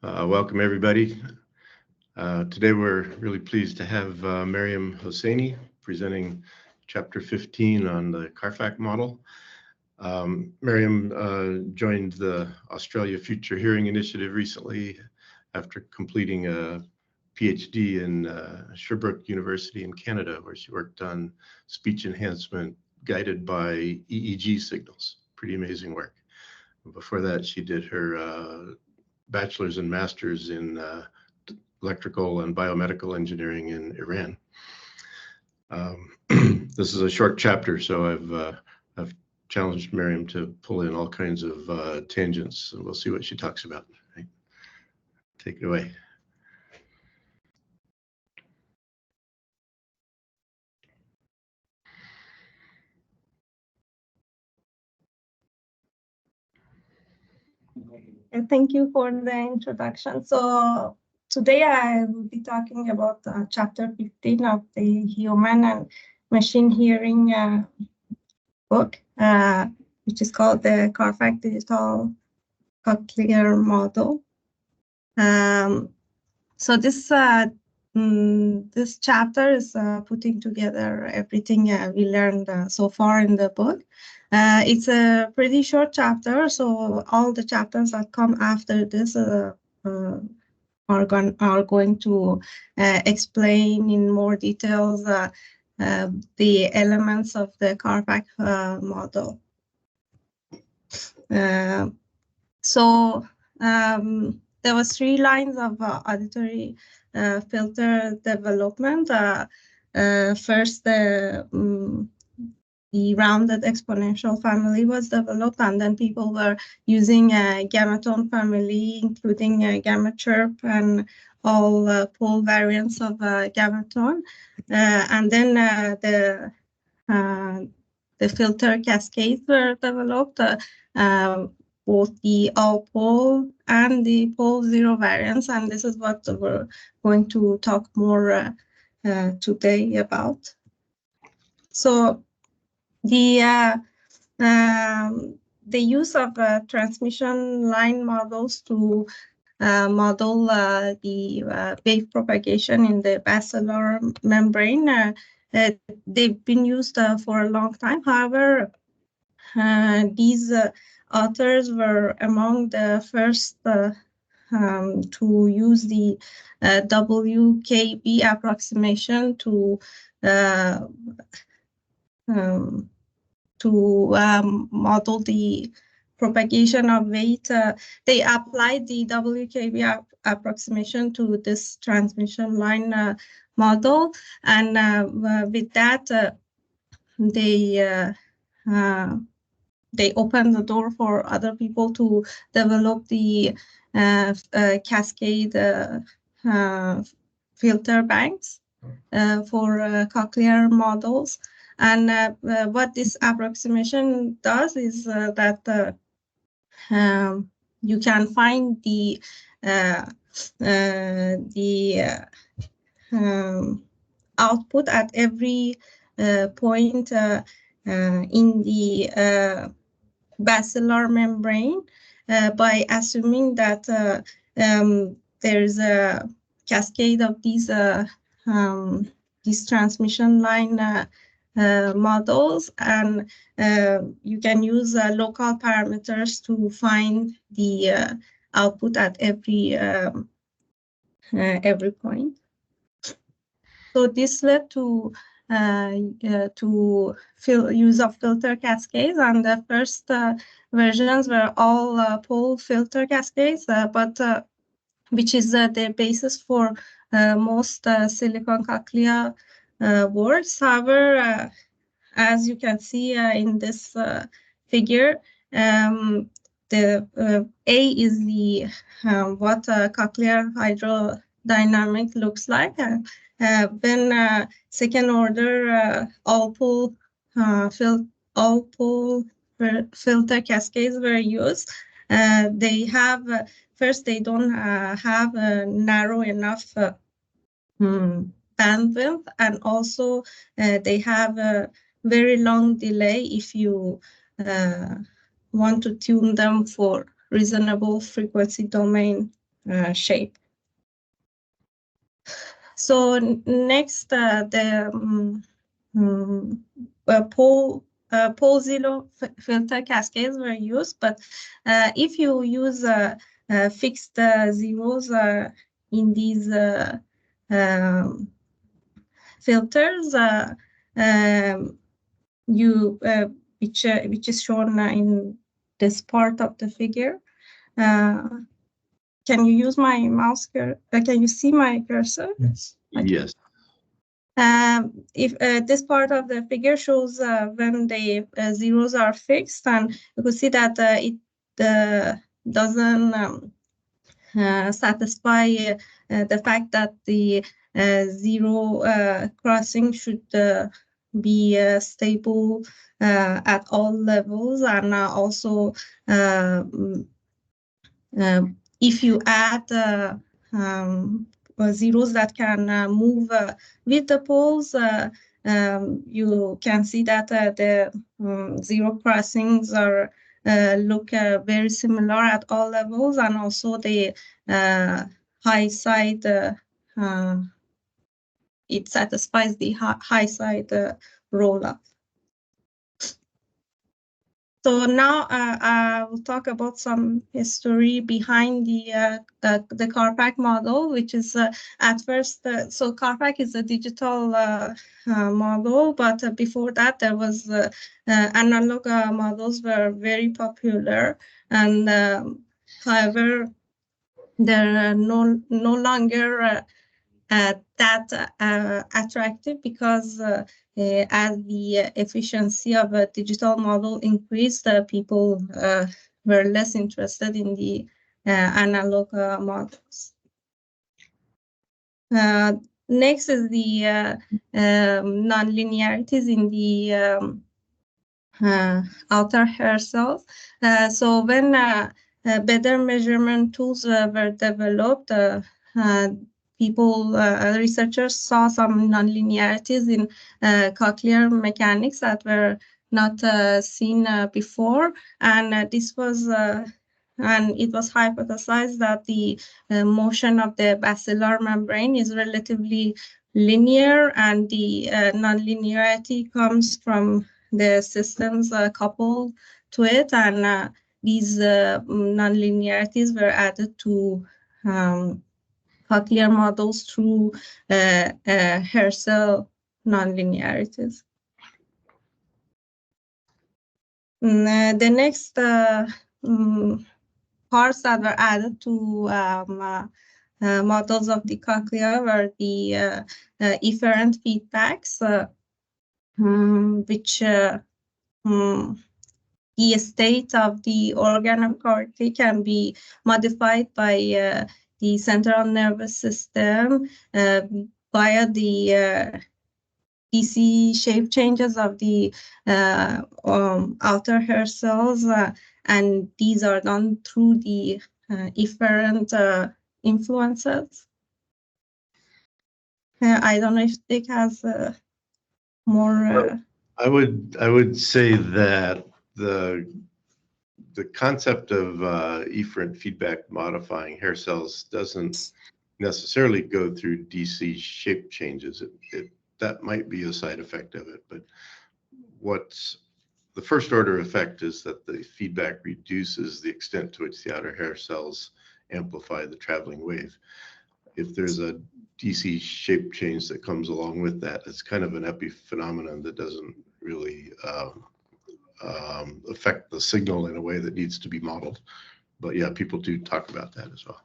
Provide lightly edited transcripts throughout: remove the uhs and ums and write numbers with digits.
Welcome, everybody. Today, we're really pleased to have Maryam Hosseini presenting Chapter 15 on the CARFAC model. Maryam joined the Australia Future Hearing Initiative recently after completing a PhD in Sherbrooke University in Canada, where she worked on speech enhancement guided by EEG signals. Pretty amazing work. Before that, she did her bachelor's and master's in electrical and biomedical engineering in Iran. This is a short chapter, so I've challenged Maryam to pull in all kinds of tangents, and we'll see what she talks about. Right? Take it away. Thank you for the introduction. So today I will be talking about Chapter 15 of the Human and Machine Hearing book, which is called the CARFAC Digital Cochlear Model. So this chapter is putting together everything we learned so far in the book. It's a pretty short chapter, so all the chapters that come after this are going to explain in more details the elements of the CARFAC model. So there was 3 lines of auditory filter development. First, the rounded exponential family was developed, and then people were using a gamma-tone family, including gamma chirp and all pole variants of gamma-tone. And then the filter cascades were developed, both the all pole and the pole zero variants, and this is what we're going to talk more today about. So the use of transmission line models to model the wave propagation in the basilar membrane, they've been used for a long time. However, these authors were among the first to use the WKB approximation to model the propagation of weight. They applied the WKB approximation to this transmission line model, and with that, they opened the door for other people to develop the cascade filter banks for cochlear models. And what this approximation does is that you can find the output at every point in the basilar membrane by assuming that there's a cascade of these transmission line models, and you can use local parameters to find the output at every point. So this led to use of filter cascades, and the first versions were all pole filter cascades, but which is the basis for most silicon cochlea words. However, as you can see in this figure, the A is the what cochlear hydrodynamic looks like. When second order all pole filter cascades were used, they have first they don't have a narrow enough bandwidth, and also they have a very long delay if you want to tune them for reasonable frequency domain shape. So next, the pole zero filter cascades were used, but if you use fixed zeros in these filters, which is shown in this part of the figure. Can you use my mouse? Can you see my cursor? Yes. Yes. If this part of the figure shows when the zeros are fixed, and you can see that it doesn't satisfy the fact that the zero crossing should be stable at all levels, and also if you add zeros that can move with the poles, you can see that the zero crossings are look very similar at all levels, and also the high side, it satisfies the high side roll-up. So now I will talk about some history behind the CARPAC model, which is at first, so CARPAC is a digital model, but before that there was analog models were very popular, and however they're no longer that attractive, because as the efficiency of a digital model increased, people were less interested in the analog models. Next is the nonlinearities in the outer hair cells. So when better measurement tools were developed, researchers saw some nonlinearities in cochlear mechanics that were not seen before, and this was and it was hypothesized that the motion of the basilar membrane is relatively linear, and the nonlinearity comes from the systems coupled to it, and these nonlinearities were added to Cochlear models through hair cell nonlinearities. The next parts that were added to models of the cochlea were the efferent feedbacks, which the state of the organ of corte can be modified by the central nervous system via the DC shape changes of the outer hair cells, and these are done through the efferent influences. I don't know if Dick has more. I would say that the concept of efferent feedback modifying hair cells doesn't necessarily go through DC shape changes. That might be a side effect of it, but what's the first order effect is that the feedback reduces the extent to which the outer hair cells amplify the traveling wave. If there's a DC shape change that comes along with that, it's kind of an epiphenomenon that doesn't really affect the signal in a way that needs to be modeled. But yeah, people do talk about that as well.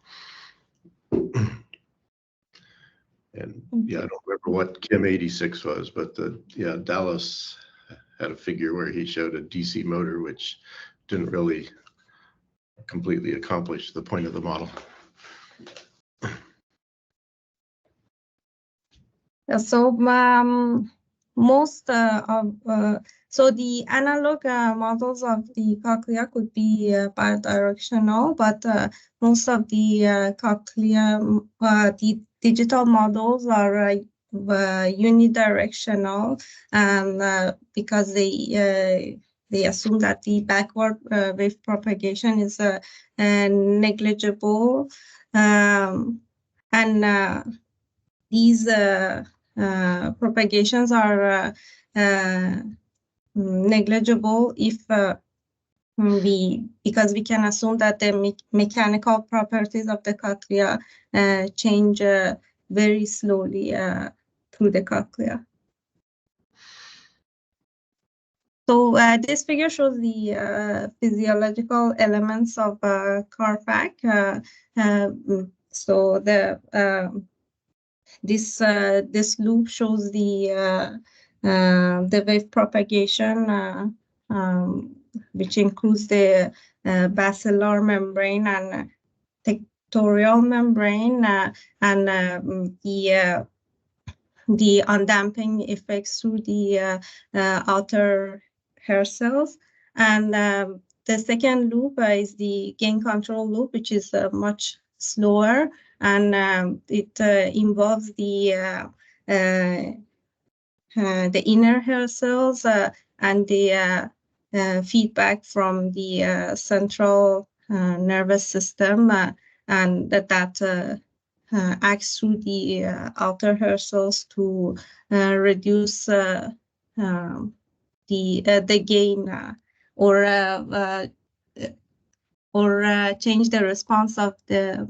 And yeah, I don't remember what Kim 86 was, but yeah, Dallas had a figure where he showed a DC motor, which didn't really completely accomplish the point of the model. So most so the analog models of the cochlea could be bidirectional, but most of the cochlea, the digital models are unidirectional, because they assume that the backward wave propagation is negligible, And these propagations are negligible if because we can assume that the mechanical properties of the cochlea change very slowly through the cochlea. So this figure shows the physiological elements of CARFAC. So this loop shows the wave propagation, which includes the basilar membrane and tectorial membrane, and the undamping effects through the outer hair cells. And the second loop is the gain control loop, which is much slower, and it involves the inner hair cells and the feedback from the central nervous system, and that acts through the outer hair cells to reduce the gain or change the response of the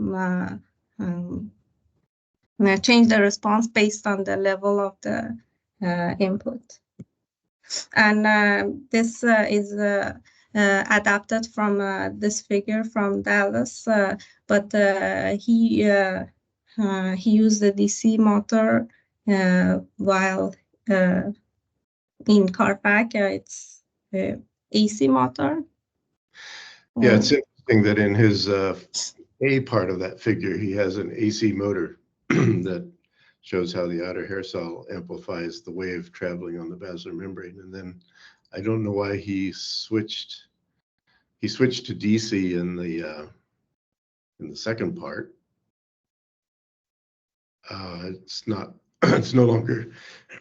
change the response based on the level of the input. And this is adapted from this figure from Dallas, but he used the DC motor while in CARFAC it's AC motor. Yeah, it's interesting that in his A part of that figure, he has an AC motor that shows how the outer hair cell amplifies the wave traveling on the basilar membrane. And then I don't know why he switched to DC in the second part. It's no longer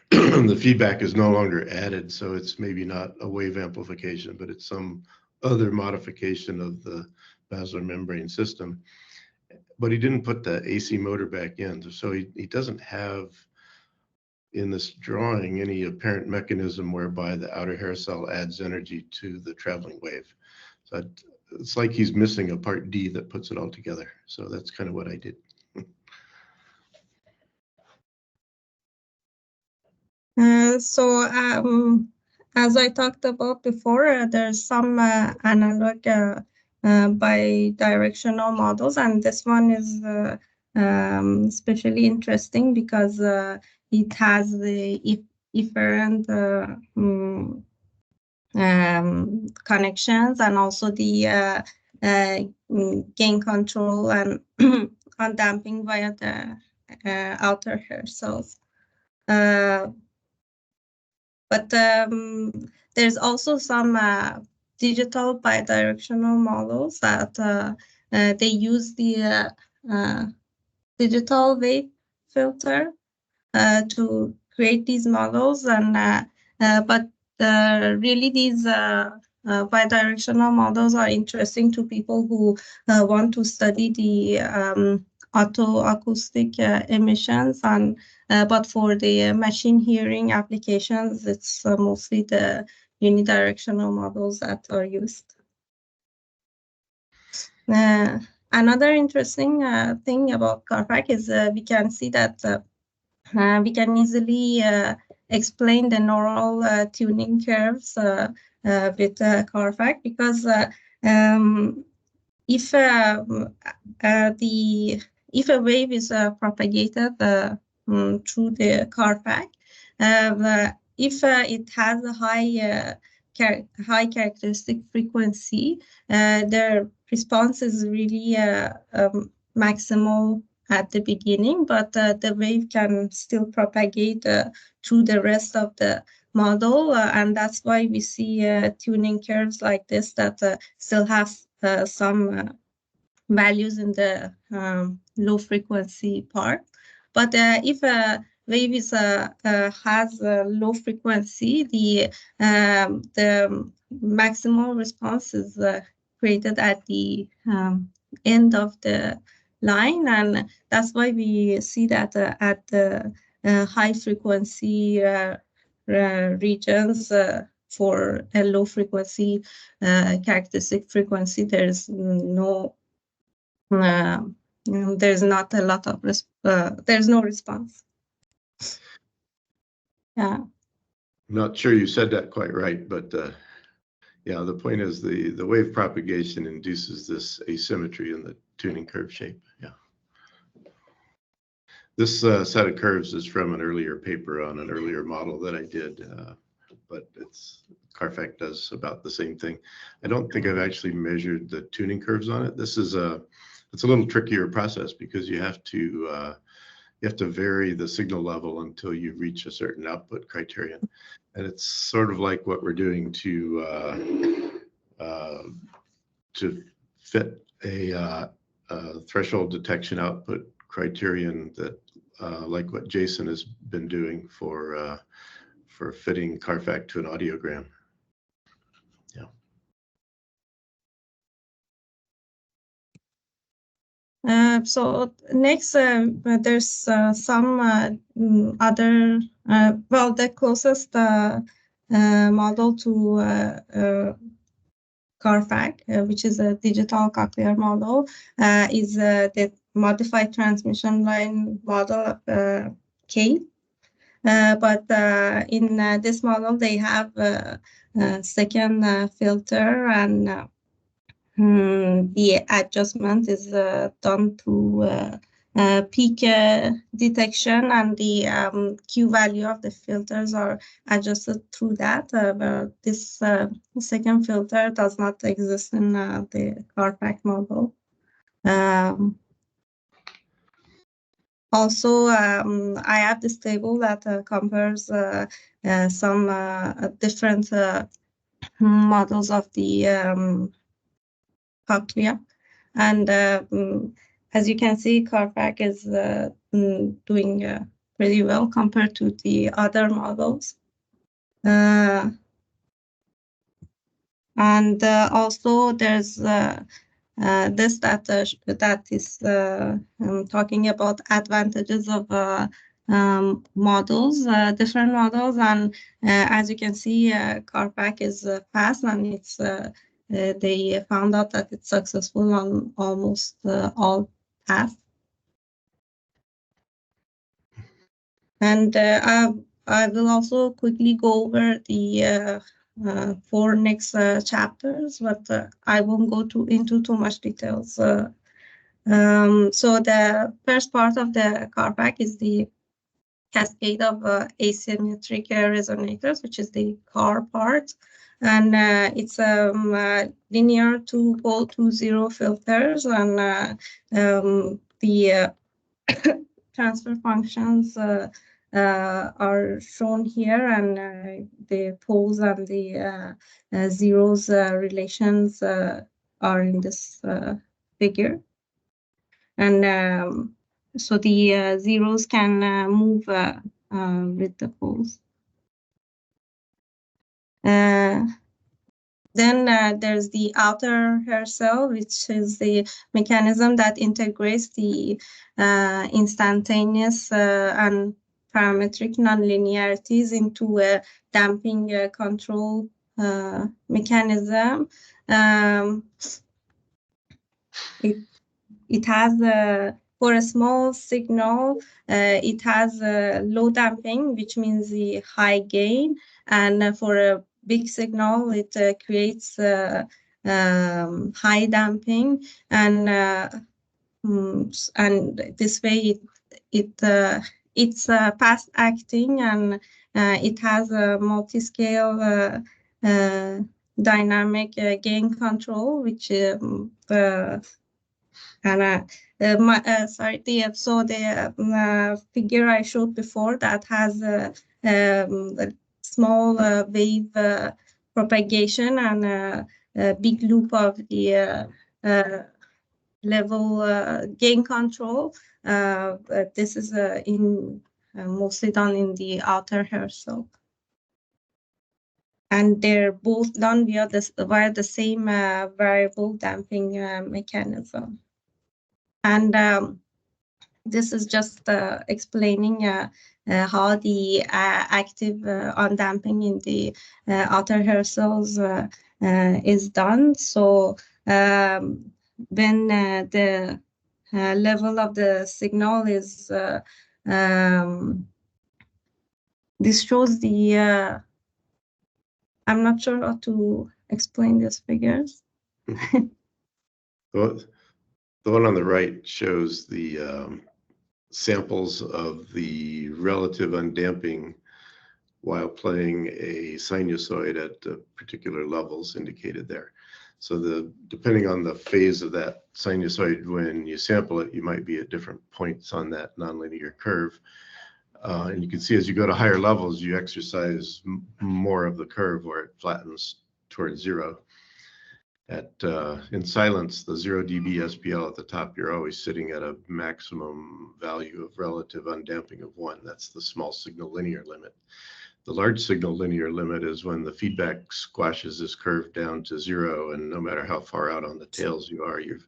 the feedback is no longer added, so it's maybe not a wave amplification, but it's some other modification of the basilar membrane system. But he didn't put the AC motor back in, so he doesn't have in this drawing any apparent mechanism whereby the outer hair cell adds energy to the traveling wave. So it's like he's missing a part D that puts it all together. So that's kind of what I did. As I talked about before, there's some analog bidirectional models, and this one is especially interesting because it has the efferent connections and also the gain control and undamping via the outer hair cells. But there's also some digital bidirectional models that they use the digital wave filter to create these models, and but really these bidirectional models are interesting to people who want to study the autoacoustic emissions, and but for the machine hearing applications, it's mostly the unidirectional models that are used. Another interesting thing about CARFAC is we can see that we can easily explain the neural tuning curves with CARFAC, because if a wave is propagated through the CARFAC, if it has a high characteristic frequency, the response is really maximal at the beginning, but the wave can still propagate through the rest of the model, and that's why we see tuning curves like this that still have some values in the low frequency part. But if a wave is has a low frequency, the maximal response is created at the end of the line, and that's why we see that at the high frequency regions for a low frequency characteristic frequency, there's there's not a lot of there's no response. Yeah. I'm not sure you said that quite right, but yeah, the point is the wave propagation induces this asymmetry in the tuning curve shape. Yeah. This set of curves is from an earlier paper on an earlier model that I did, but Carfax does about the same thing. I don't think I've actually measured the tuning curves on it. This is it's a little trickier process because you have to vary the signal level until you reach a certain output criterion, and it's sort of like what we're doing to fit a threshold detection output criterion that like what Jason has been doing for fitting Carfax to an audiogram. So next, there's some other, well, the closest model to Carfax, which is a digital cochlear model, is the modified transmission line model K. But in this model, they have a second filter, and the adjustment is done through peak detection, and the Q value of the filters are adjusted through that. But this second filter does not exist in the Carfax model. Also, I have this table that compares some different models of the Cochlear, and as you can see, Carfax is doing pretty well compared to the other models. And also there's this that is talking about advantages of models, different models, and as you can see, Carfax is fast, and it's they found out that it's successful on almost all tasks. And I will also quickly go over the 4 next chapters, but I won't go into too much details. So the first part of the Carfax is the cascade of asymmetric resonators, which is the car part. And it's linear two-pole 2-0 filters, and the transfer functions are shown here, and the poles and the zeros relations are in this figure. And so the zeros can move with the poles. Then there's the outer hair cell, which is the mechanism that integrates the instantaneous and parametric nonlinearities into a damping control mechanism. It has for a small signal, it has low damping, which means the high gain, and for a big signal, it creates high damping, and this way it's fast acting, and it has a multi-scale dynamic gain control, which sorry, the figure I showed before that has a small wave propagation and a big loop of the level gain control. This is mostly done in the outer hair cell. And they're both done via the same variable damping mechanism. And this is just explaining how the active undamping in the outer hair cells is done. So when the level of the signal is, this shows the, I'm not sure how to explain these figures. The one on the right shows the samples of the relative undamping while playing a sinusoid at particular levels indicated there. So depending on the phase of that sinusoid, when you sample it, you might be at different points on that nonlinear curve. And you can see as you go to higher levels, you exercise more of the curve where it flattens towards zero. In silence, the 0 dB SPL at the top, you're always sitting at a maximum value of relative undamping of 1. That's the small signal linear limit. The large signal linear limit is when the feedback squashes this curve down to 0, and no matter how far out on the tails you are, your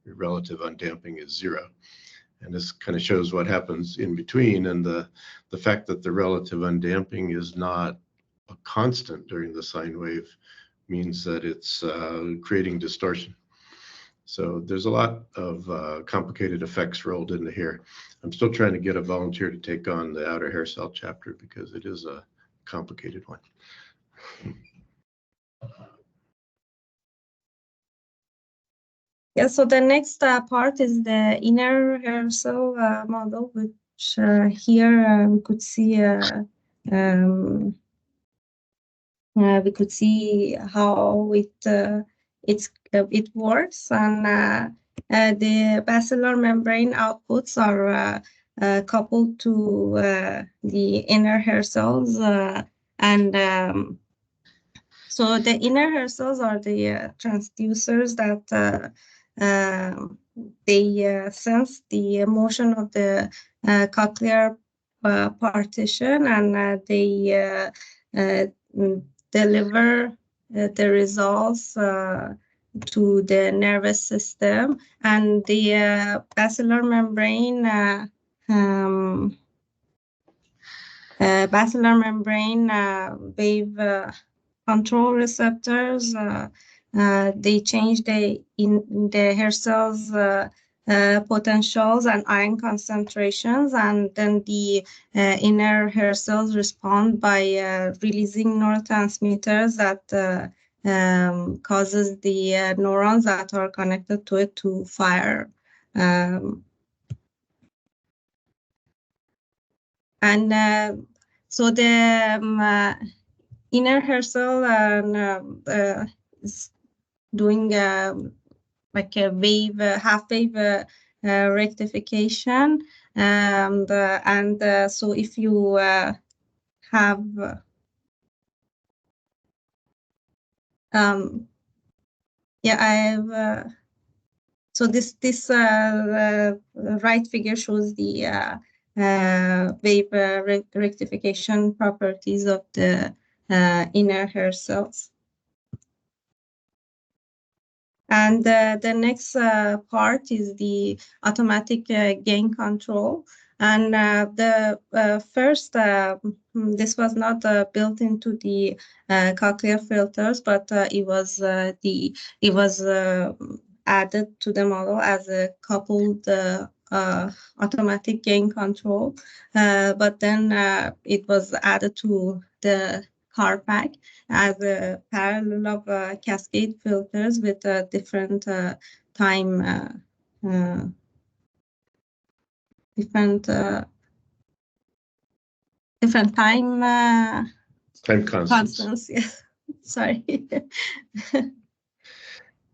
relative undamping is 0. And this kind of shows what happens in between, and the fact that the relative undamping is not a constant during the sine wave means that it's creating distortion. So there's a lot of complicated effects rolled into here. I'm still trying to get a volunteer to take on the outer hair cell chapter because it is a complicated one. Yeah, so the next part is the inner hair cell model, which here we could see how it works, and the basilar membrane outputs are coupled to the inner hair cells, and so the inner hair cells are the transducers that they sense the motion of the cochlear partition, and they deliver the results to the nervous system. And the basilar membrane wave control receptors, they change the hair cells potentials and ion concentrations, and then the inner hair cells respond by releasing neurotransmitters that causes the neurons that are connected to it to fire. So the inner hair cell is doing like a wave, half-wave rectification, and so if you have yeah, I have so this right figure shows the wave rectification properties of the inner hair cells. And the next part is the automatic gain control. And the first, this was not built into the cochlear filters, but it was added to the model as a coupled automatic gain control. But then it was added to the car pack as a parallel of cascade filters with different time different time constants. Yeah. Sorry.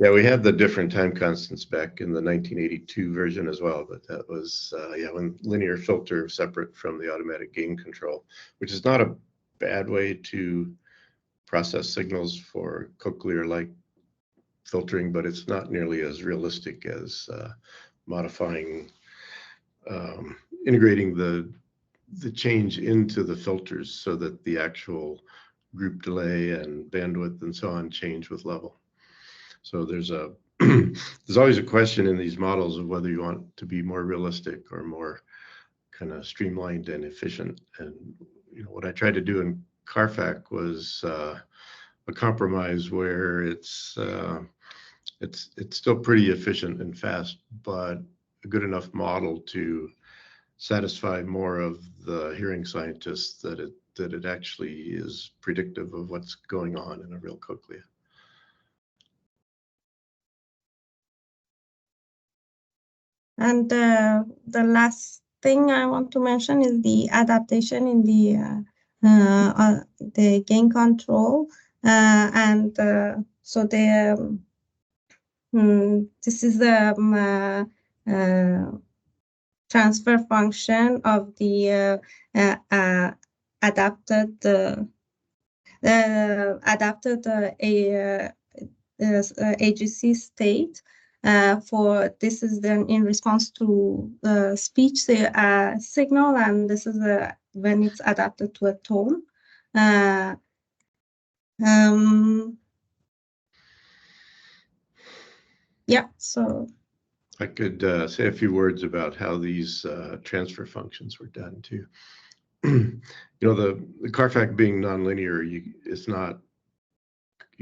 Yeah, we had the different time constants back in the 1982 version as well, but that was when linear filter separate from the automatic gain control, which is not a bad way to process signals for cochlear-like filtering, but it's not nearly as realistic as modifying, integrating the change into the filters so that the actual group delay and bandwidth and so on change with level. So there's a there's always a question in these models of whether you want to be more realistic or more kind of streamlined and efficient. And what I tried to do in CARFAC was a compromise where it's still pretty efficient and fast, but a good enough model to satisfy more of the hearing scientists that it actually is predictive of what's going on in a real cochlea. And the last thing I want to mention is the adaptation in the gain control. So this is the transfer function of the adapted AGC state. This is then in response to speech signal, and this is when it's adapted to a tone. Yeah, so I could say a few words about how these transfer functions were done too. The CARFAC being nonlinear, you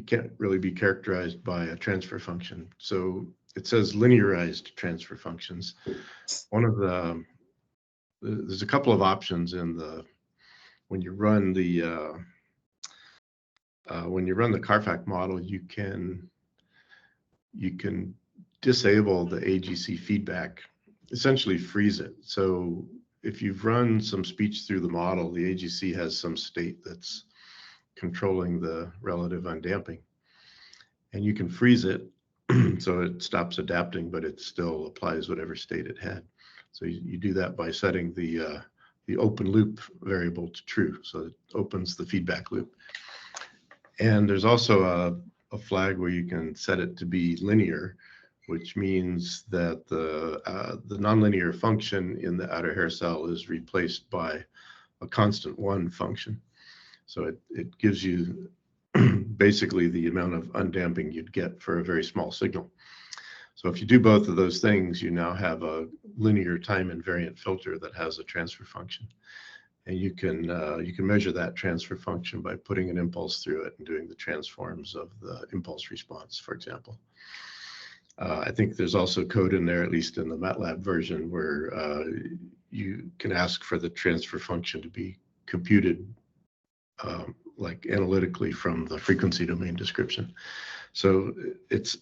can't really be characterized by a transfer function. So it says linearized transfer functions. There's a couple of options when you run the CARFAC model, you can disable the AGC feedback, essentially freeze it. So if you've run some speech through the model, the AGC has some state that's controlling the relative undamping, and you can freeze it so it stops adapting, but it still applies whatever state it had. So you do that by setting the open loop variable to true, so it opens the feedback loop. And there's also a flag where you can set it to be linear, which means that the nonlinear function in the outer hair cell is replaced by a constant 1 function. So it gives you basically the amount of undamping you'd get for a very small signal. So if you do both of those things, you now have a linear time invariant filter that has a transfer function. And you can measure that transfer function by putting an impulse through it and doing the transforms of the impulse response, for example. I think there's also code in there, at least in the MATLAB version, where you can ask for the transfer function to be computed like analytically from the frequency domain description. So it's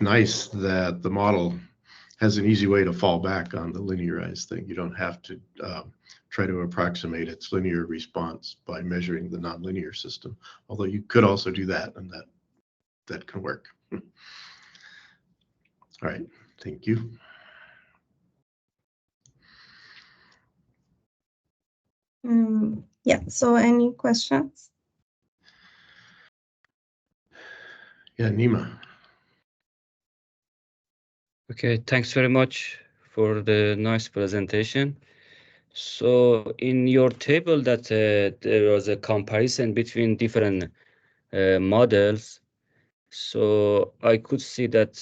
nice that the model has an easy way to fall back on the linearized thing. You don't have to try to approximate its linear response by measuring the nonlinear system, although you could also do that, and that can work. All right, thank you. Yeah, so any questions? Yeah, Nima. Okay, thanks very much for the nice presentation. So in your table that there was a comparison between different models. So I could see that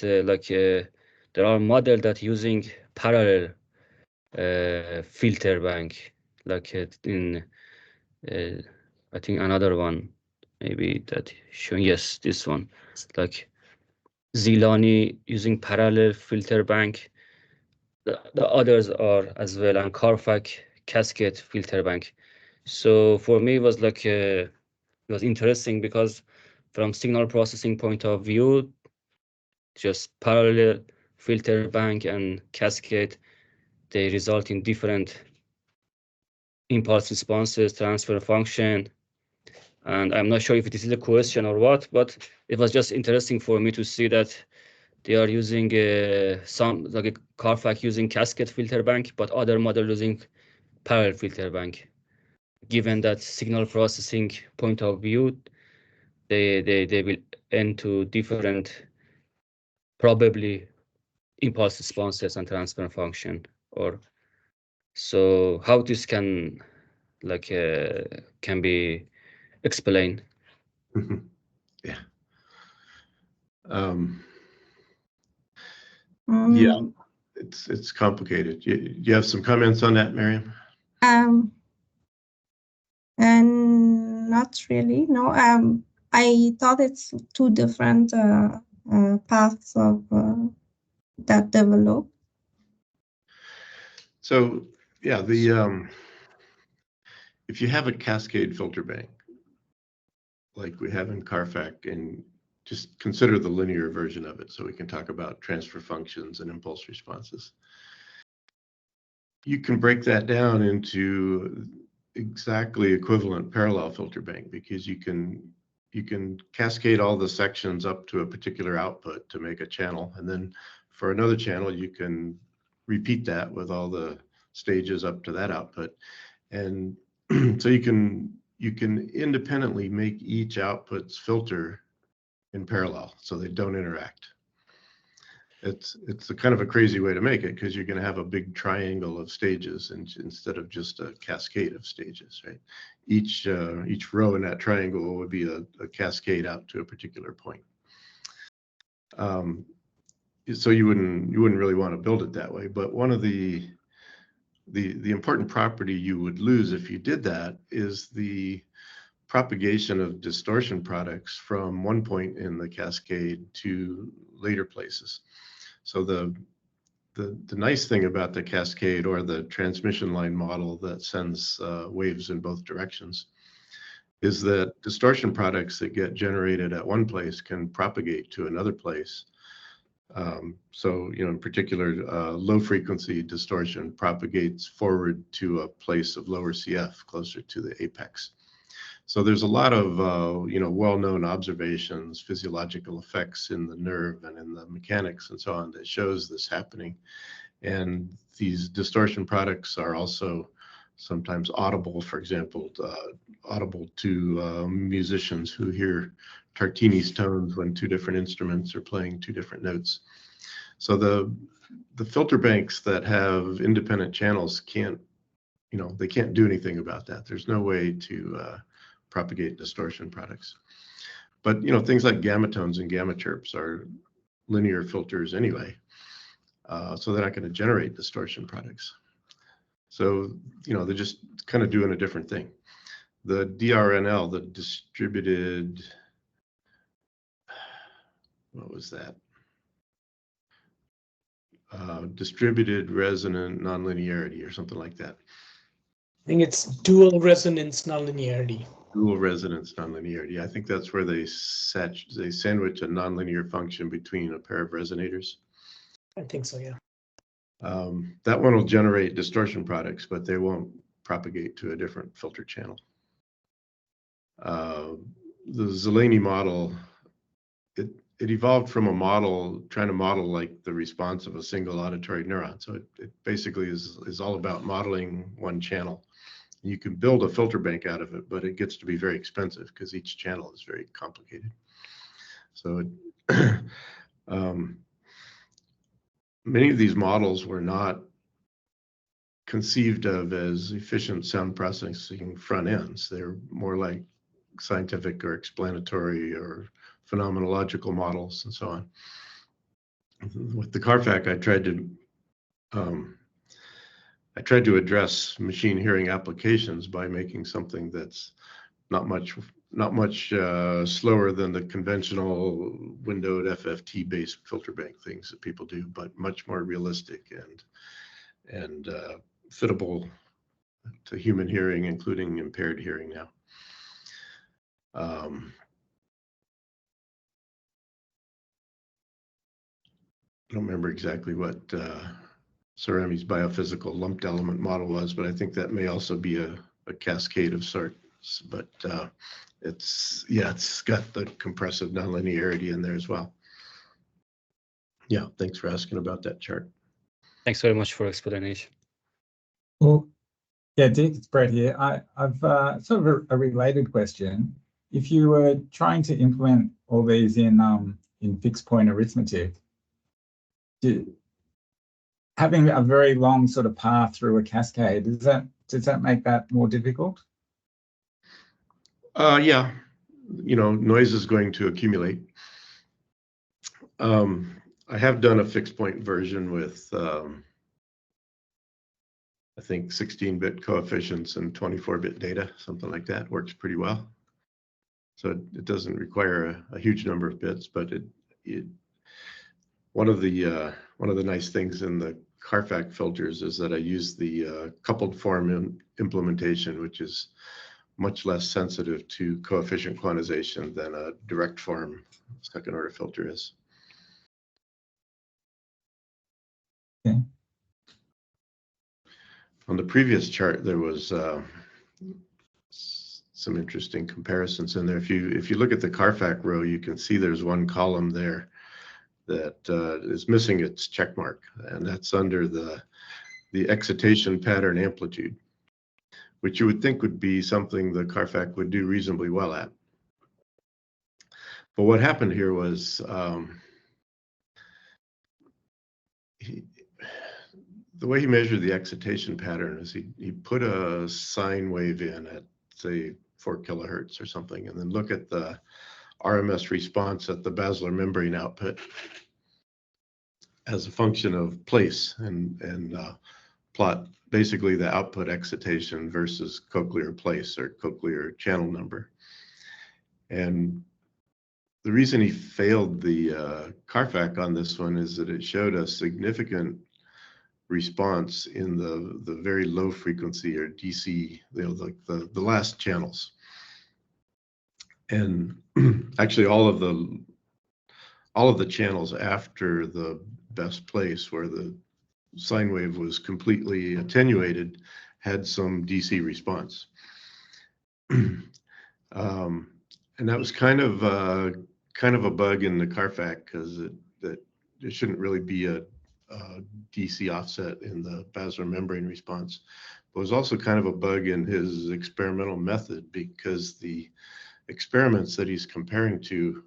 there are models that using parallel filter bank, like in I think another one, maybe that showing, yes, this one, like Zilani using parallel filter bank. The others are as well, and CARFAC cascade filter bank. So for me, it was like it was interesting because from signal processing point of view, just parallel filter bank and cascade, they result in different impulse responses, transfer function. And I'm not sure if this is a question or what, but it was just interesting for me to see that they are using some like a CARFAC using cascade filter bank, but other model using parallel filter bank. Given that signal processing point of view, they will end to different probably impulse responses and transfer function. Or so how this can can be explained? Yeah. Yeah, it's complicated. You have some comments on that, Maryam? And not really. No. I thought it's two different paths of that develop. So yeah, if you have a cascade filter bank like we have in CARFAC, and just consider the linear version of it so we can talk about transfer functions and impulse responses. You can break that down into exactly equivalent parallel filter bank, because you can cascade all the sections up to a particular output to make a channel, and then for another channel you can repeat that with all the stages up to that output. And so you can independently make each output's filter in parallel so they don't interact. It's a kind of a crazy way to make it, because you're going to have a big triangle of stages instead of just a cascade of stages, right? Each row in that triangle would be a cascade out to a particular point. So you wouldn't really want to build it that way. But one of the important property you would lose if you did that is the propagation of distortion products from one point in the cascade to later places. So the nice thing about the cascade, or the transmission line model that sends waves in both directions, is that distortion products that get generated at one place can propagate to another place. So, in particular, low frequency distortion propagates forward to a place of lower CF closer to the apex. So there's a lot of, well-known observations, physiological effects in the nerve and in the mechanics and so on that shows this happening. And these distortion products are also sometimes audible, for example, audible to musicians who hear Tartini's tones when two different instruments are playing two different notes. So the filter banks that have independent channels can't do anything about that. There's no way to propagate distortion products. But things like gamma tones and gamma chirps are linear filters anyway, so they're not going to generate distortion products. So they're just kind of doing a different thing. The DRNL, the distributed, what was that? Distributed resonant nonlinearity or something like that. I think it's dual resonance nonlinearity. Dual resonance nonlinearity. I think that's where they sandwich a nonlinear function between a pair of resonators. I think so, yeah. That one will generate distortion products, but they won't propagate to a different filter channel. The Hosseini model, it evolved from a model trying to model like the response of a single auditory neuron. So it basically is all about modeling one channel. You can build a filter bank out of it, but it gets to be very expensive because each channel is very complicated. So many of these models were not conceived of as efficient sound processing front ends. They're more like scientific or explanatory or phenomenological models and so on. With the CARFAC, I tried to address machine hearing applications by making something that's not much slower than the conventional windowed FFT based filter bank things that people do, but much more realistic and fittable to human hearing, including impaired hearing now. I don't remember exactly what Cerami's biophysical lumped element model was, but I think that may also be a cascade of sorts. But it's got the compressive nonlinearity in there as well. Yeah, thanks for asking about that chart. Thanks very much for explanation. Well, yeah, Dick, it's Brett here. I've sort of a related question. If you were trying to implement all these in fixed point arithmetic, having a very long sort of path through a cascade, does that make that more difficult? Noise is going to accumulate. I have done a fixed point version with, I think 16-bit coefficients and 24-bit data, something like that. Works pretty well. So it doesn't require a huge number of bits, but one of the nice things in the CARFAC filters is that I use the coupled form implementation, which is much less sensitive to coefficient quantization than a direct form second order filter is. Okay. On the previous chart, there was some interesting comparisons in there. If you look at the CARFAC row, you can see there's one column there that is missing its check mark, and that's under the excitation pattern amplitude, which you would think would be something the CARFAC would do reasonably well at. But what happened here was the way he measured the excitation pattern is he put a sine wave in at, say, 4 kilohertz or something, and then look at the RMS response at the basilar membrane output as a function of place, and plot basically the output excitation versus cochlear place or cochlear channel number. And the reason he failed the CARFAC on this one is that it showed a significant response in the very low frequency or DC, like the last channels. And actually all of the channels after the best place where the sine wave was completely attenuated had some DC response. And that was kind of a bug in the CARFAC, because there shouldn't really be a DC offset in the basilar membrane response. But it was also kind of a bug in his experimental method, because the experiments that he's comparing to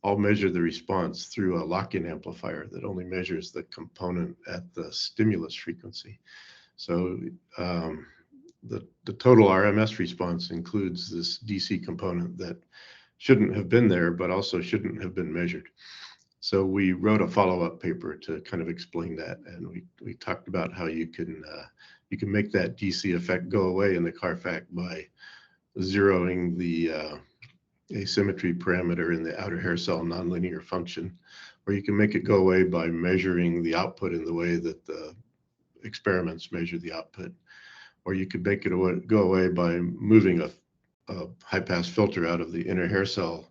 all measure the response through a lock-in amplifier that only measures the component at the stimulus frequency. So the total RMS response includes this DC component that shouldn't have been there, but also shouldn't have been measured. So we wrote a follow-up paper to kind of explain that, and we talked about how you can make that DC effect go away in the CARFAC by zeroing the asymmetry parameter in the outer hair cell nonlinear function, or you can make it go away by measuring the output in the way that the experiments measure the output, or you could make it go away by moving a high-pass filter out of the inner hair cell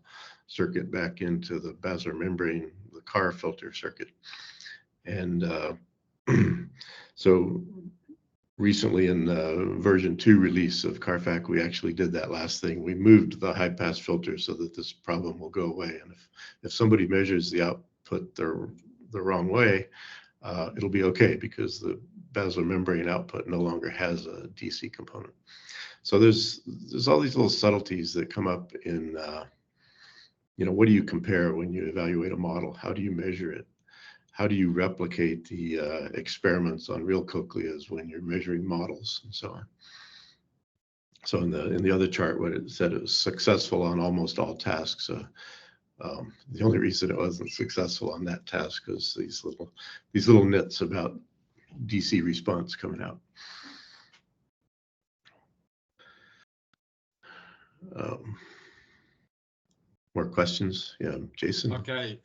circuit back into the basilar membrane, the CAR filter circuit. And so recently in the version 2 release of CARFAC, we actually did that last thing. We moved the high-pass filter so that this problem will go away. And if somebody measures the output the wrong way, it'll be okay, because the basilar membrane output no longer has a DC component. So there's all these little subtleties that come up in, what do you compare when you evaluate a model? How do you measure it? How do you replicate the experiments on real cochleas when you're measuring models, and so on? So in the other chart, what it said, it was successful on almost all tasks. The only reason it wasn't successful on that task was these little nits about DC response coming out. More questions? Yeah, Jason. Okay.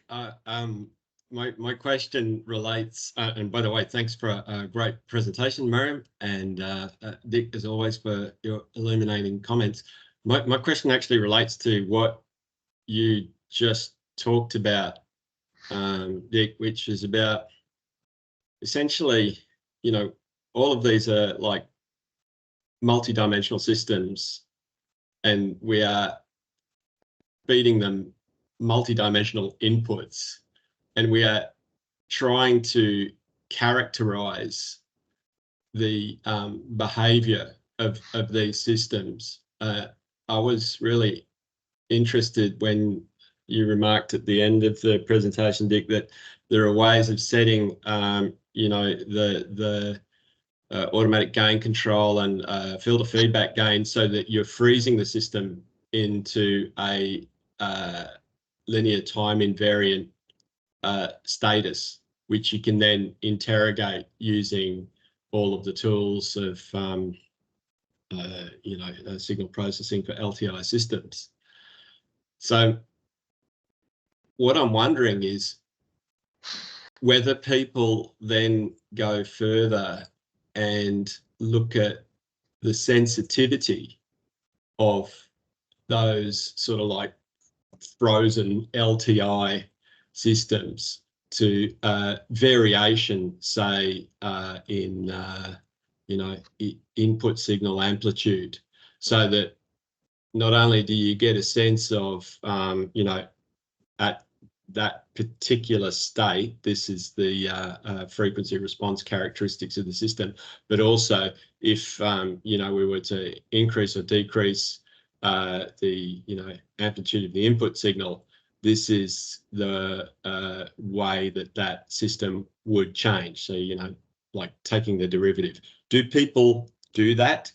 My question relates, and by the way, thanks for a great presentation, Maryam, and Dick, as always, for your illuminating comments. My question actually relates to what you just talked about, Dick, which is about essentially, all of these are like multi-dimensional systems, and we are feeding them multi-dimensional inputs, and we are trying to characterize the behavior of these systems. I was really interested when you remarked at the end of the presentation, Dick, that there are ways of setting, the automatic gain control and filter feedback gain so that you're freezing the system into a linear time invariant status, which you can then interrogate using all of the tools of signal processing for LTI systems. So what I'm wondering is whether people then go further and look at the sensitivity of those sort of like frozen LTI systems to variation, say, in input signal amplitude, so that not only do you get a sense of at that particular state, this is the frequency response characteristics of the system, but also if we were to increase or decrease the amplitude of the input signal, this is the way that system would change. So like taking the derivative. Do people do that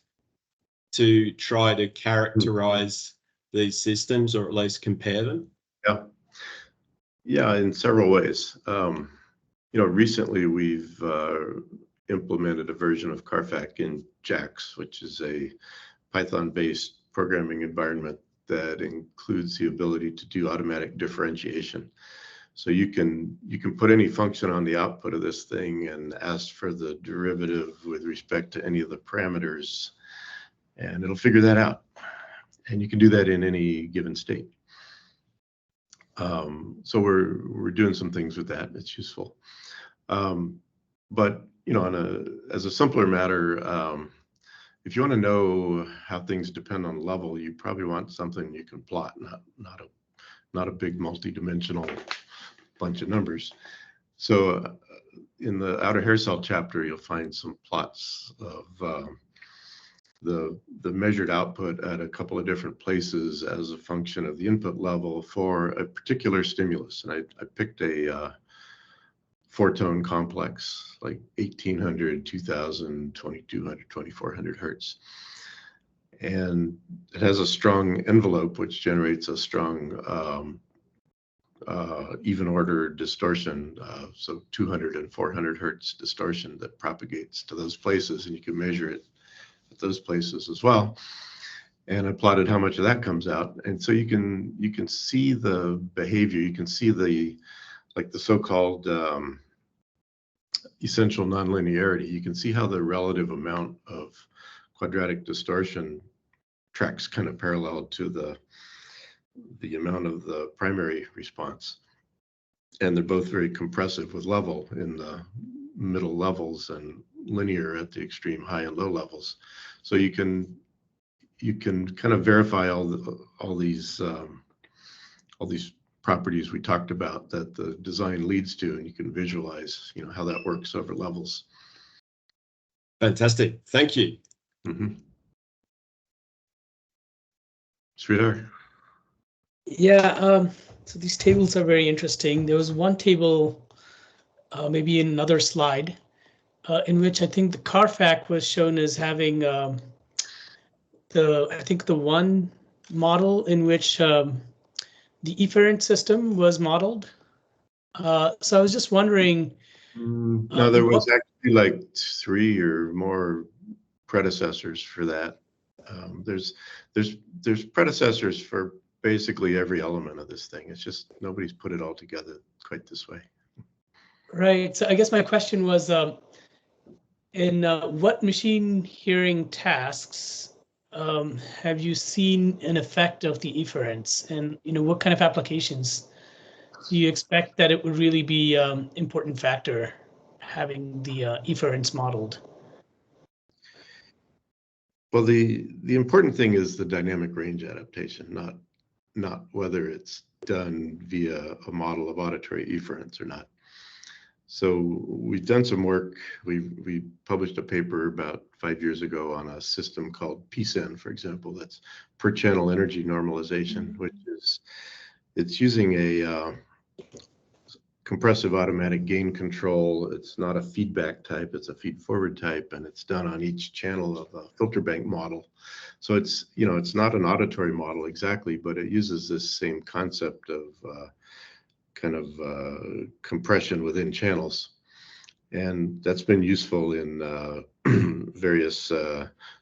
to try to characterize these systems, or at least compare them? Yeah, in several ways. Recently we've implemented a version of CARFAC in JAX, which is a Python-based programming environment that includes the ability to do automatic differentiation. So you can put any function on the output of this thing and ask for the derivative with respect to any of the parameters, and it'll figure that out. And you can do that in any given state. So we're doing some things with that. It's useful. But as a simpler matter, if you want to know how things depend on level, you probably want something you can plot, not a big multi-dimensional bunch of numbers. So in the outer hair cell chapter, you'll find some plots of the measured output at a couple of different places as a function of the input level for a particular stimulus. And I picked a 4-tone complex, like 1800, 2000, 2200, 2400 hertz. And it has a strong envelope, which generates a strong even order distortion, so 200 and 400 hertz distortion that propagates to those places, and you can measure it at those places as well. And I plotted how much of that comes out, and so you can see the behavior. You can see the so-called essential nonlinearity. You can see how the relative amount of quadratic distortion tracks kind of parallel to the amount of the primary response. And they're both very compressive with level in the middle levels and linear at the extreme high and low levels. So you can kind of verify all these properties we talked about that the design leads to, and you can visualize how that works over levels. Fantastic, thank you. Sridhar? Yeah, so these tables are very interesting. There was one table, maybe in another slide, in which I think the CARFAC was shown as having the one model in which the efferent system was modeled. So I was just wondering. No, there was actually like 3 or more predecessors for that. There's predecessors for basically every element of this thing. It's just nobody's put it all together quite this way. Right. So I guess my question was, in what machine hearing tasks have you seen an effect of the efferents, and what kind of applications do you expect that it would really be important factor having the efferents modeled? Well, the important thing is the dynamic range adaptation, not whether it's done via a model of auditory efferents or not. So we've done some work. We published a paper about 5 years ago on a system called PSEN, for example. That's per channel energy normalization, which is it's using a compressive automatic gain control. It's not a feedback type, it's a feed forward type, and it's done on each channel of a filter bank model. So it's it's not an auditory model exactly, but it uses this same concept of kind of compression within channels. And that's been useful in various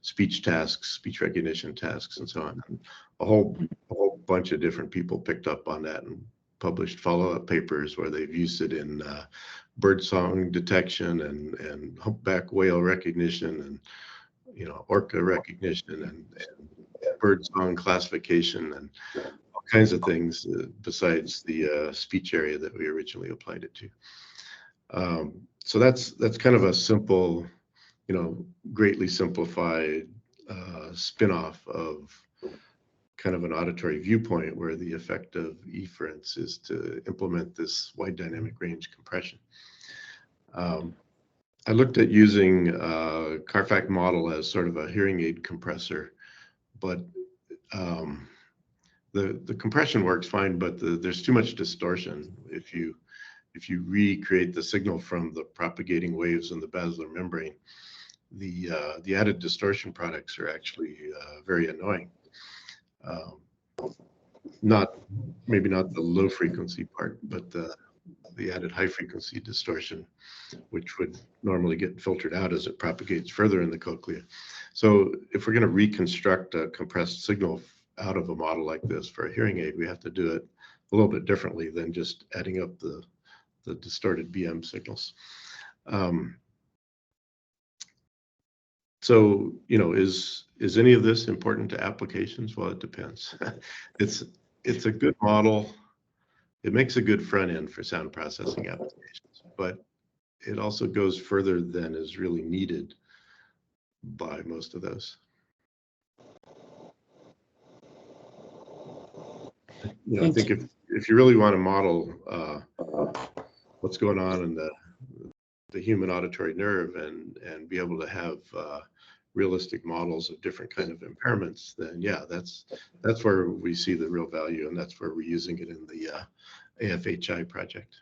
speech tasks, speech recognition tasks, and so on. And a whole bunch of different people picked up on that and published follow-up papers where they've used it in birdsong detection and humpback whale recognition and, you know, orca recognition and birdsong classification and all kinds of things besides the speech area that we originally applied it to. So that's kind of a simple, you know, greatly simplified spin-off of kind of an auditory viewpoint where the effect of efference is to implement this wide dynamic range compression. I looked at using Carfax model as sort of a hearing aid compressor, but the compression works fine, but there's too much distortion. If you recreate the signal from the propagating waves in the basilar membrane, the added distortion products are actually very annoying. Maybe not the low frequency part, but the added high frequency distortion, which would normally get filtered out as it propagates further in the cochlea. So if we're going to reconstruct a compressed signal out of a model like this for a hearing aid, we have to do it a little bit differently than just adding up the distorted BM signals. So, you know, is any of this important to applications? Well, it depends. It's a good model. It makes a good front end for sound processing applications, but it also goes further than is really needed by most of those. You know, I think if you really want to model what's going on in the human auditory nerve and be able to have realistic models of different kind of impairments, then yeah, that's where we see the real value, and that's where we're using it in the AFHI project.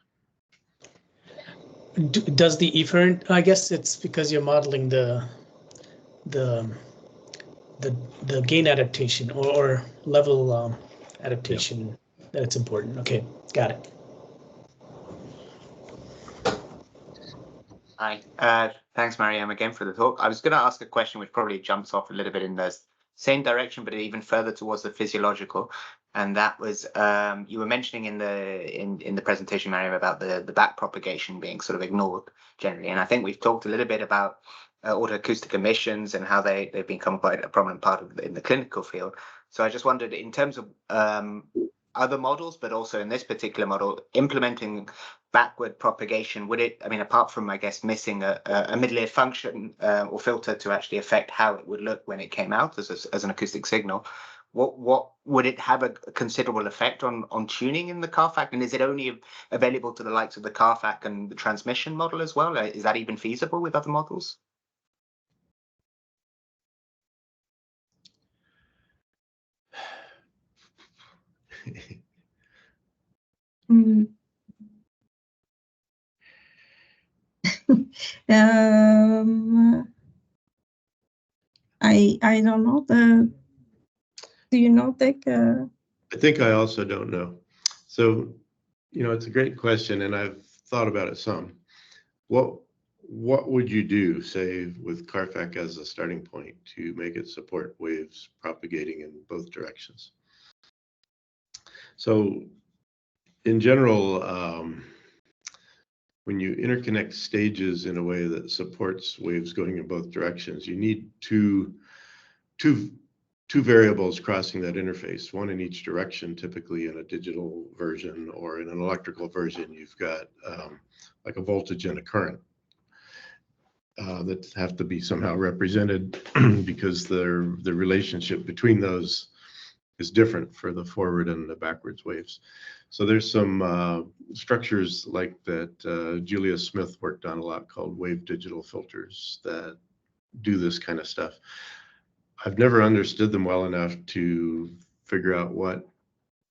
Does the efferent, I guess it's because you're modeling the gain adaptation or level adaptation, that it's important. Okay, got it. Hi, thanks Maryam again for the talk. I was going to ask a question which probably jumps off a little bit in the same direction, but even further towards the physiological. And that was you were mentioning in the presentation, Maryam, about the back propagation being sort of ignored generally. And I think we've talked a little bit about autoacoustic emissions and how they've become quite a prominent part of in the clinical field. So I just wondered, in terms of other models, but also in this particular model, implementing backward propagation, would it, I mean, apart from, I guess, missing a middle ear function or filter to actually affect how it would look when it came out as an acoustic signal, what would it have a considerable effect on tuning in the Carfax? And is it only available to the likes of the Carfax and the transmission model as well? Is that even feasible with other models? I don't know. Do you know, Dick? I think I also don't know. So, you know, it's a great question, and I've thought about it some. What would you do, say, with Carfax as a starting point to make it support waves propagating in both directions? So, in general, when you interconnect stages in a way that supports waves going in both directions, you need two variables crossing that interface, one in each direction. Typically in a digital version, or in an electrical version, you've got like a voltage and a current that have to be somehow represented because the relationship between those is different for the forward and the backwards waves. So there's some structures like that Julia Smith worked on a lot called wave digital filters that do this kind of stuff. I've never understood them well enough to figure out what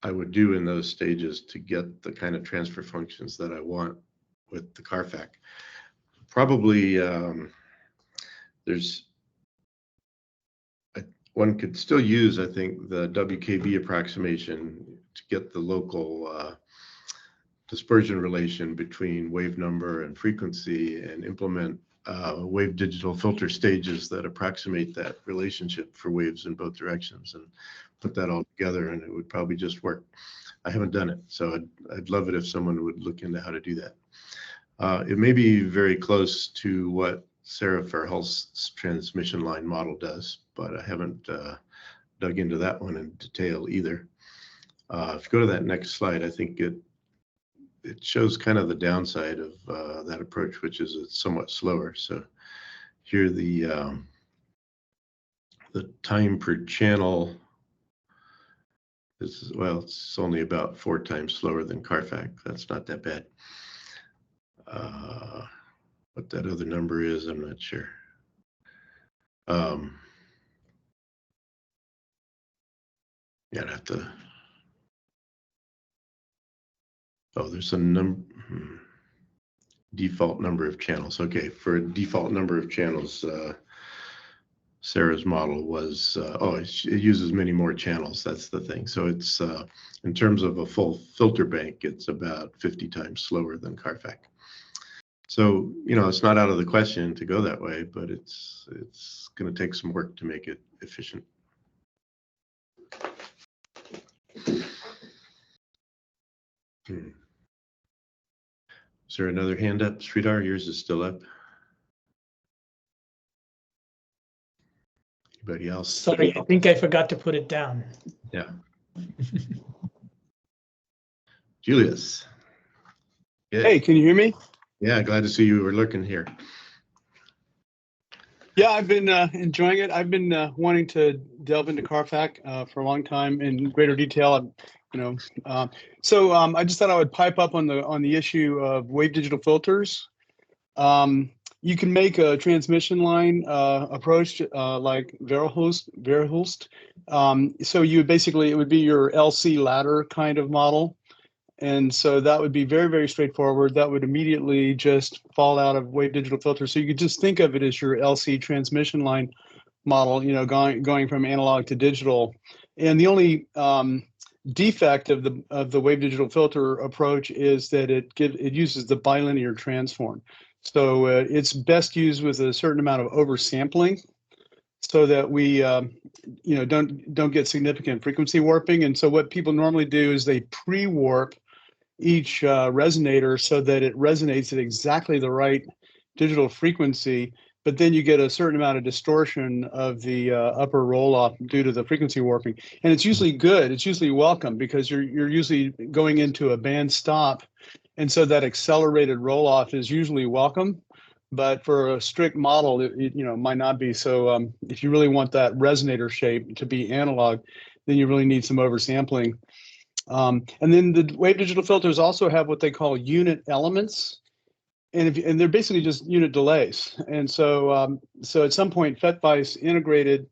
I would do in those stages to get the kind of transfer functions that I want with the Carfax. Probably one could still use, I think, the WKB approximation to get the local dispersion relation between wave number and frequency and implement wave digital filter stages that approximate that relationship for waves in both directions and put that all together, and it would probably just work. I haven't done it, so I'd love it if someone would look into how to do that. It may be very close to what Sarah Verhulst's transmission line model does, but I haven't dug into that one in detail either. If you go to that next slide, I think it shows kind of the downside of that approach, which is it's somewhat slower. So here the time per channel is, well, it's only about 4 times slower than CARFAC. That's not that bad. What that other number is, I'm not sure. Yeah, I'd have to. Oh, there's a default number of channels. Okay, for a default number of channels, Sarah's model was, it uses many more channels. That's the thing. So it's, in terms of a full filter bank, it's about 50 times slower than CARFAC. So, you know, it's not out of the question to go that way, but it's going to take some work to make it efficient. Is there another hand up, Sridhar? Yours is still up. Anybody else? Sorry, I think I forgot to put it down. Yeah. Julius. Yeah. Hey, can you hear me? Yeah, glad to see you were lurking here. Yeah, I've been enjoying it. I've been wanting to delve into CARFAC for a long time in greater detail. So I just thought I would pipe up on the issue of wave digital filters. You can make a transmission line approach like Verhulst. So you basically, it would be your LC ladder kind of model. And so that would be very, very straightforward. That would immediately just fall out of wave digital filter. So you could just think of it as your LC transmission line model, you know, going from analog to digital. And the only defect of the wave digital filter approach is that it uses the bilinear transform. So it's best used with a certain amount of oversampling, so that we don't get significant frequency warping. And so what people normally do is they pre-warp each resonator so that it resonates at exactly the right digital frequency, but then you get a certain amount of distortion of the upper roll-off due to the frequency warping. And it's usually good, it's usually welcome, because you're usually going into a band stop, and so that accelerated roll-off is usually welcome. But for a strict model, it might not be. So if you really want that resonator shape to be analog, then you really need some oversampling. And then the wave digital filters also have what they call unit elements, and they're basically just unit delays. And so so at some point, FETVICE integrated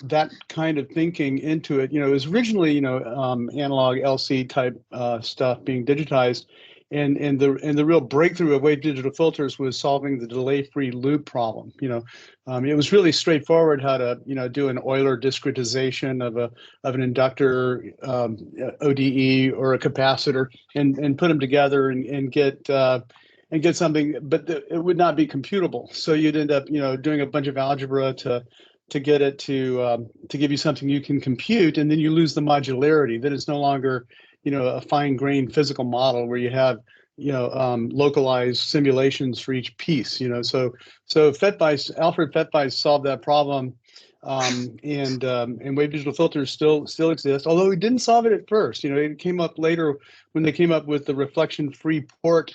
that kind of thinking into it. It was originally analog LC type stuff being digitized. And the real breakthrough of wave digital filters was solving the delay-free loop problem. It was really straightforward how to do an Euler discretization of an inductor, ODE, or a capacitor, and put them together and get something, but it would not be computable. So you'd end up doing a bunch of algebra to get it to give you something you can compute, and then you lose the modularity. Then it's no longer a fine-grained physical model where you have, localized simulations for each piece. So FETVICE, Alfred FETVICE solved that problem, and wave digital filters still exist. Although he didn't solve it at first. It came up later when they came up with the reflection-free port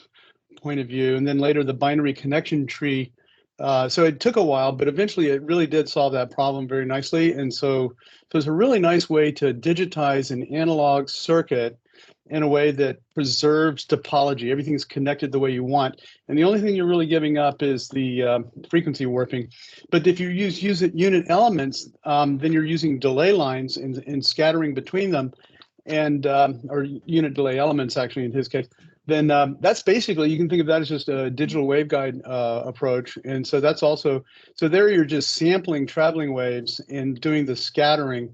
point of view, and then later the binary connection tree. So it took a while, but eventually it really did solve that problem very nicely. And so it's a really nice way to digitize an analog circuit in a way that preserves topology. Everything's connected the way you want. And the only thing you're really giving up is the frequency warping. But if you use unit elements, then you're using delay lines and scattering between them, and or unit delay elements, actually, in his case. Then that's basically, you can think of that as just a digital waveguide approach. And so that's also, so there you're just sampling traveling waves and doing the scattering.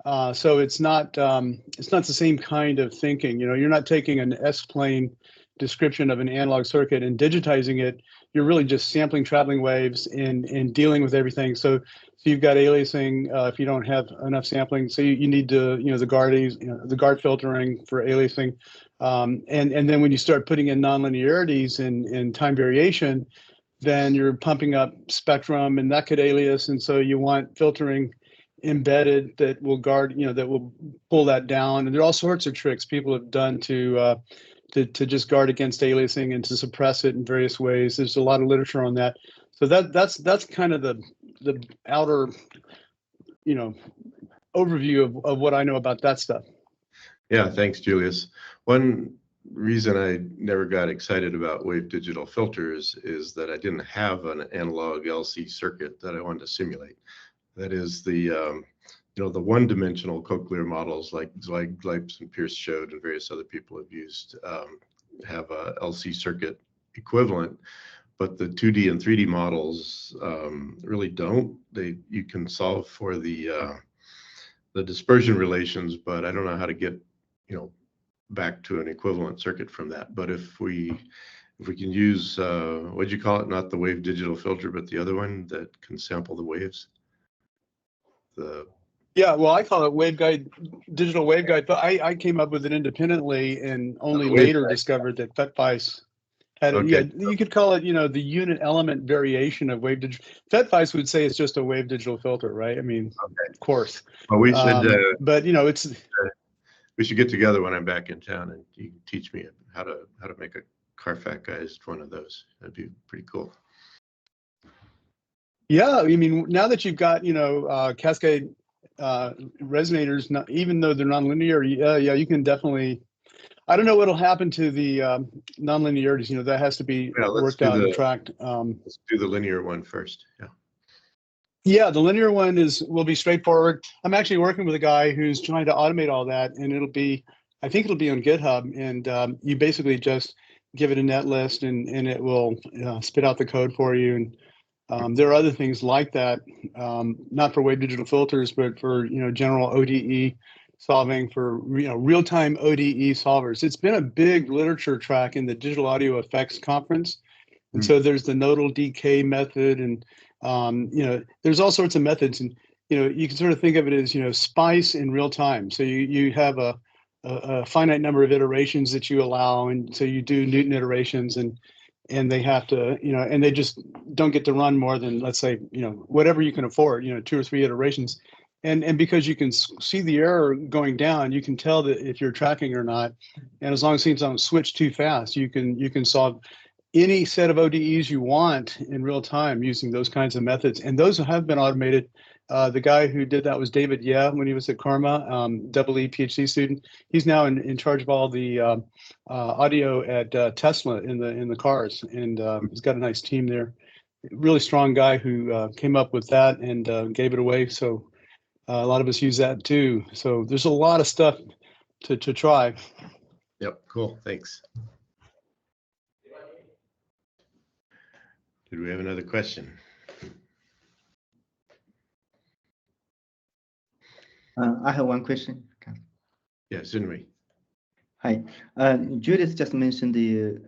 So it's not the same kind of thinking. You know, you're not taking an S-plane description of an analog circuit and digitizing it. You're really just sampling traveling waves and dealing with everything. So you've got aliasing if you don't have enough sampling. So you need to, you know, the guard filtering for aliasing. And then when you start putting in nonlinearities and time variation, then you're pumping up spectrum and that could alias. And so you want filtering embedded that will guard, you know, that will pull that down. And there are all sorts of tricks people have done to just guard against aliasing and to suppress it in various ways. There's a lot of literature on that. So that's kind of the outer, you know, overview of what I know about that stuff. Yeah, thanks, Julius. One reason I never got excited about wave digital filters is that I didn't have an analog LC circuit that I wanted to simulate. That is the, you know, the one-dimensional Cochlear models like Gleipes and Pierce showed and various other people have used have a LC circuit equivalent, but the 2D and 3D models really don't. You can solve for the dispersion relations, but I don't know how to get, you know, back to an equivalent circuit from that. But if we can use what'd you call it? Not the wave digital filter, but the other one that can sample the waves. Yeah, well, I call it waveguide, digital waveguide, but I came up with it independently and only later discovered that FETFICE had it. Okay. Yeah, you could call it, you know, the unit element variation of wave digital. FETFICE would say it's just a wave digital filter, right? I mean, okay. Of course. Well, we should. But you know, it's. We should get together when I'm back in town, and you can teach me how to make a Carfax-ized one of those. That'd be pretty cool. Yeah, I mean, now that you've got, you know, cascade resonators, even though they're nonlinear, yeah, you can definitely. I don't know what'll happen to the nonlinearities. You know, that has to be worked out and tracked. Let's do the linear one first. Yeah. Yeah, the linear one will be straightforward. I'm actually working with a guy who's trying to automate all that, and I think it'll be on GitHub, and you basically just give it a net list, and it will spit out the code for you. And there are other things like that, not for wave digital filters, but for, you know, general ODE solving for, you know, real-time ODE solvers. It's been a big literature track in the Digital Audio Effects Conference, and so there's the nodal decay method, and you know, there's all sorts of methods, and you know, you can sort of think of it as, you know, SPICE in real time. So you have a finite number of iterations that you allow, and so you do Newton iterations, and they have to, you know, and they just don't get to run more than, let's say, you know, whatever you can afford, you know, 2 or 3 iterations, and because you can see the error going down, you can tell that if you're tracking or not, and as long as things don't switch too fast, you can solve any set of ODEs you want in real time using those kinds of methods. And those have been automated. The guy who did that was David Yeh when he was at Karma, EE PhD student. He's now in charge of all the audio at Tesla in the cars, and he's got a nice team there. Really strong guy who came up with that and gave it away. So a lot of us use that too. So there's a lot of stuff to try. Yep, cool, thanks. Did we have another question? I have one question. Yeah, Zunri. Hi. Judith just mentioned the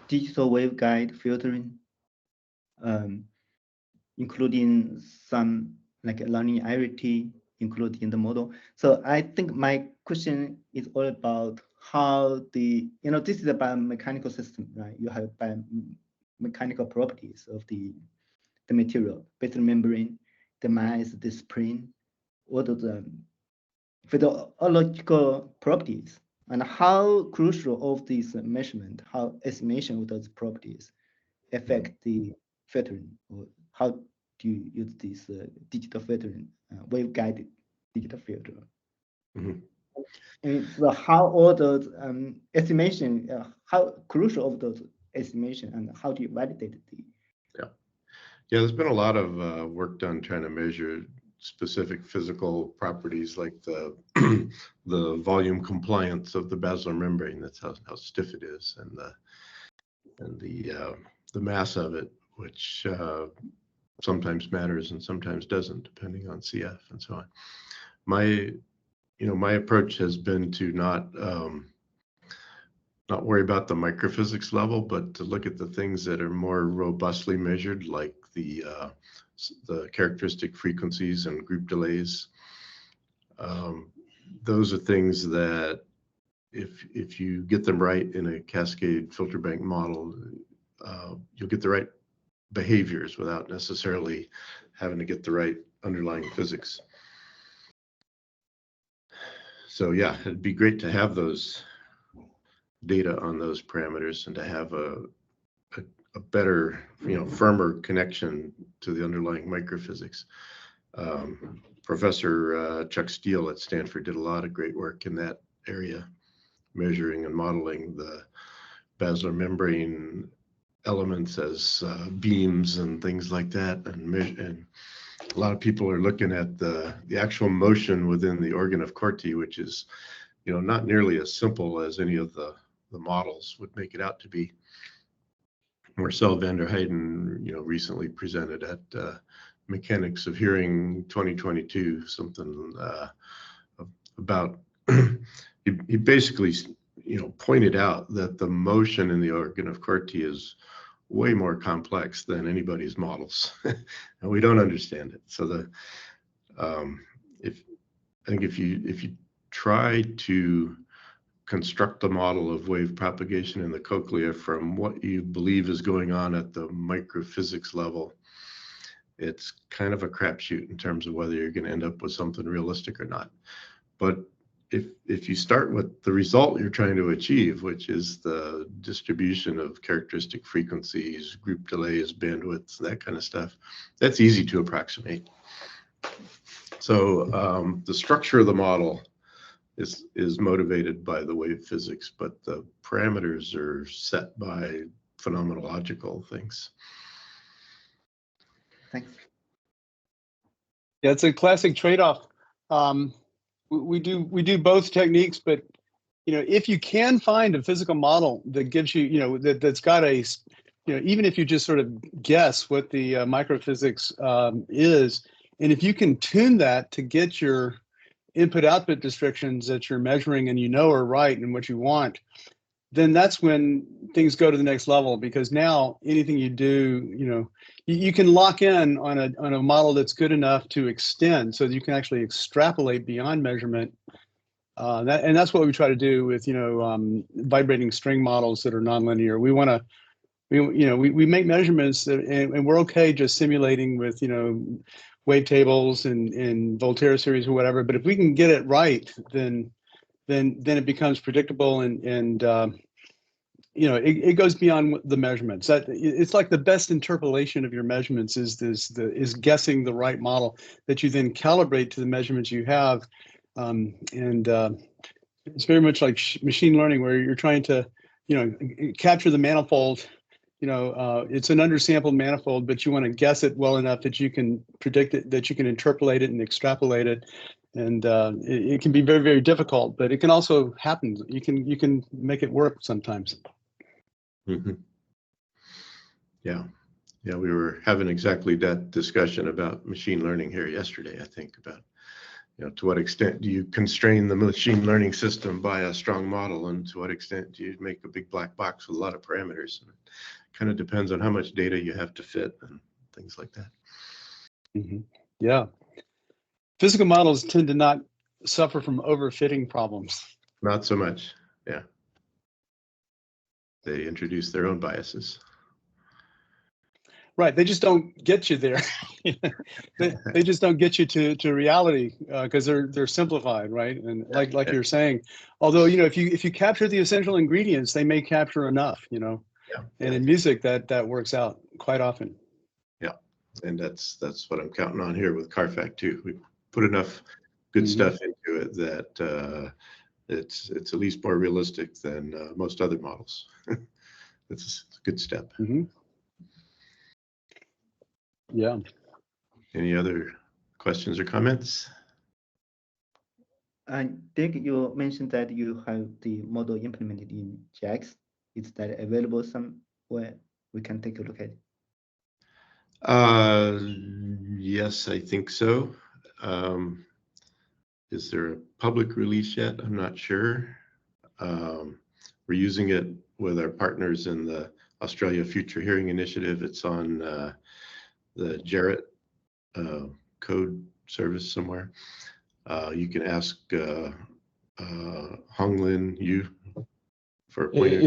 digital waveguide filtering, including some like linearity included in the model. So I think my question is all about how this is a biomechanical system, right? You have biomechanical properties of the material, basal membrane, the mass, the spring, all of the physiological properties, and how crucial of this measurement, how estimation of those properties affect the filtering, or how do you use this digital filtering, waveguided digital filter? Mm-hmm. And so how all those estimation, how crucial of those estimation, and how do you validate the? Yeah, there's been a lot of work done trying to measure specific physical properties like the the volume compliance of the basilar membrane. That's how stiff it is, and the mass of it, which sometimes matters and sometimes doesn't, depending on CF and so on. my approach has been to not worry about the microphysics level, but to look at the things that are more robustly measured, like the characteristic frequencies and group delays. Those are things that if you get them right in a cascade filter bank model, you'll get the right behaviors without necessarily having to get the right underlying physics. So yeah, it'd be great to have those data on those parameters and to have a better, firmer connection to the underlying microphysics. Professor Chuck Steele at Stanford did a lot of great work in that area, measuring and modeling the basilar membrane elements as beams and things like that. And a lot of people are looking at the actual motion within the organ of Corti, which is, not nearly as simple as any of the models would make it out to be. Marcel van der Heijden, recently presented at Mechanics of Hearing 2022, something about, he basically, pointed out that the motion in the organ of Corti is way more complex than anybody's models, and we don't understand it. So if you try to construct a model of wave propagation in the cochlea from what you believe is going on at the microphysics level, it's kind of a crapshoot in terms of whether you're going to end up with something realistic or not. But if you start with the result you're trying to achieve, which is the distribution of characteristic frequencies, group delays, bandwidths, that kind of stuff, that's easy to approximate. So the structure of the model is motivated by the wave physics, but the parameters are set by phenomenological things. Thanks. Yeah, it's a classic trade-off. We do both techniques, but if you can find a physical model that gives you, that's got a, even if you just sort of guess what the microphysics is, and if you can tune that to get your input-output restrictions that you're measuring and are right and what you want, then that's when things go to the next level, because now anything you do, you can lock in on a model that's good enough to extend, so that you can actually extrapolate beyond measurement. And that's what we try to do with vibrating string models that are nonlinear. We want to, we make measurements and we're okay just simulating with wavetables and Volterra series or whatever. But if we can get it right, then it becomes predictable and it goes beyond the measurements. It's like the best interpolation of your measurements is guessing the right model that you then calibrate to the measurements you have. It's very much like machine learning, where you're trying to, capture the manifold. It's an undersampled manifold, but you want to guess it well enough that you can predict it, that you can interpolate it and extrapolate it. And it can be very, very difficult, but it can also happen. You can make it work sometimes. Mm-hmm. Yeah, we were having exactly that discussion about machine learning here yesterday. I think about, to what extent do you constrain the machine learning system by a strong model, and to what extent do you make a big black box with a lot of parameters? And it kind of depends on how much data you have to fit and things like that. Mm-hmm. Yeah. Physical models tend to not suffer from overfitting problems. Not so much, yeah. They introduce their own biases. Right, they just don't get you there. they just don't get you to reality because they're simplified, right? And like you're saying, although if you capture the essential ingredients, they may capture enough, And in music, that works out quite often. Yeah, and that's what I'm counting on here with CARFAC too. We put enough good stuff into it that it's at least more realistic than most other models. It's a good step. Yeah. Any other questions or comments? Dick, you mentioned that you have the model implemented in JAX. Is that available somewhere we can take a look at it? Yes, I think so. Is there a public release yet? I'm not sure. We're using it with our partners in the Australia Future Hearing Initiative. It's on the Jarrett code service somewhere. You can ask Hong Lin Yu for a pointer.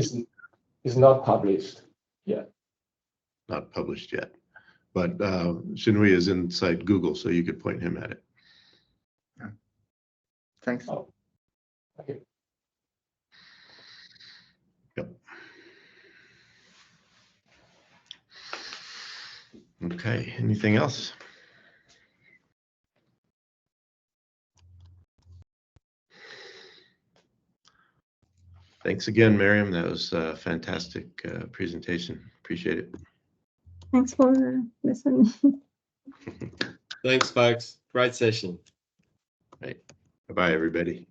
It's not published yet. Not published yet, but Shinhui is inside Google, so you could point him at it. Thanks. Oh, okay. Yep. Okay, anything else? Thanks again, Maryam. That was a fantastic presentation. Appreciate it. Thanks for listening. Thanks, folks. Great session. Right. Bye-bye, everybody.